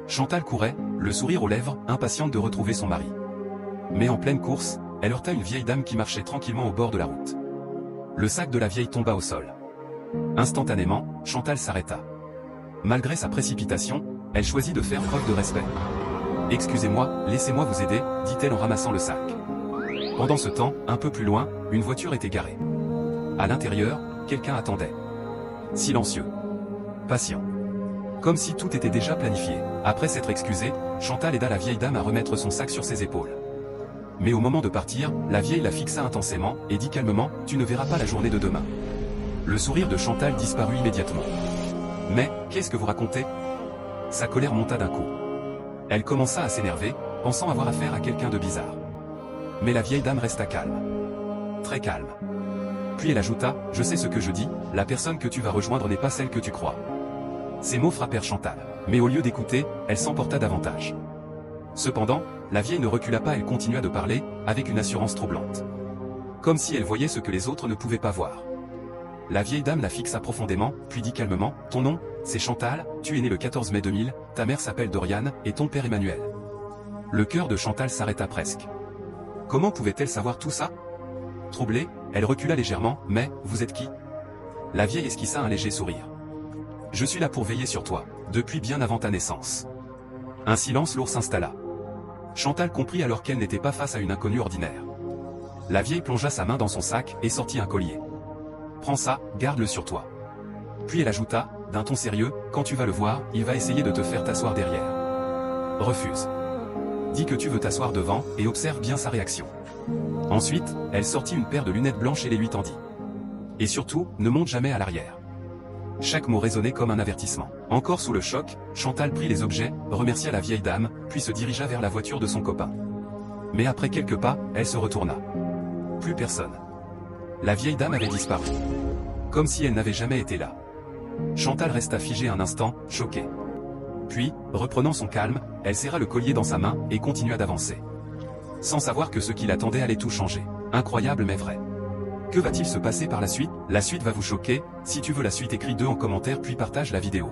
Chantal courait, le sourire aux lèvres, impatiente de retrouver son mari. Mais en pleine course, elle heurta une vieille dame qui marchait tranquillement au bord de la route. Le sac de la vieille tomba au sol. Instantanément, Chantal s'arrêta. Malgré sa précipitation, elle choisit de faire preuve de respect. « Excusez-moi, laissez-moi vous aider », dit-elle en ramassant le sac. Pendant ce temps, un peu plus loin, une voiture était garée. À l'intérieur, quelqu'un attendait. Silencieux. Patient. Comme si tout était déjà planifié. Après s'être excusée, Chantal aida la vieille dame à remettre son sac sur ses épaules. Mais au moment de partir, la vieille la fixa intensément et dit calmement « Tu ne verras pas la journée de demain ». Le sourire de Chantal disparut immédiatement. « Mais, qu'est-ce que vous racontez ?» Sa colère monta d'un coup. Elle commença à s'énerver, pensant avoir affaire à quelqu'un de bizarre. Mais la vieille dame resta calme. Très calme. Puis elle ajouta « Je sais ce que je dis, la personne que tu vas rejoindre n'est pas celle que tu crois. » Ces mots frappèrent Chantal. Mais au lieu d'écouter, elle s'emporta davantage. Cependant, la vieille ne recula pas, elle continua de parler, avec une assurance troublante. Comme si elle voyait ce que les autres ne pouvaient pas voir. La vieille dame la fixa profondément, puis dit calmement « Ton nom, c'est Chantal, tu es née le 14 mai 2000, ta mère s'appelle Doriane, et ton père Emmanuel. » Le cœur de Chantal s'arrêta presque. Comment pouvait-elle savoir tout ça? Troublée, elle recula légèrement « Mais, vous êtes qui ?» La vieille esquissa un léger sourire. « Je suis là pour veiller sur toi, depuis bien avant ta naissance. » Un silence lourd s'installa. Chantal comprit alors qu'elle n'était pas face à une inconnue ordinaire. La vieille plongea sa main dans son sac et sortit un collier. « Prends ça, garde-le sur toi. » Puis elle ajouta, d'un ton sérieux, « Quand tu vas le voir, il va essayer de te faire t'asseoir derrière. Refuse. Dis que tu veux t'asseoir devant, et observe bien sa réaction. » Ensuite, elle sortit une paire de lunettes blanches et les lui tendit. « Et surtout, ne monte jamais à l'arrière. » Chaque mot résonnait comme un avertissement. Encore sous le choc, Chantal prit les objets, remercia la vieille dame, puis se dirigea vers la voiture de son copain. Mais après quelques pas, elle se retourna. Plus personne. La vieille dame avait disparu. Comme si elle n'avait jamais été là. Chantal resta figée un instant, choquée. Puis, reprenant son calme, elle serra le collier dans sa main et continua d'avancer. Sans savoir que ce qui l'attendait allait tout changer. Incroyable mais vrai. Que va-t-il se passer par la suite? La suite va vous choquer. Si tu veux la suite, écris 2 en commentaire puis partage la vidéo.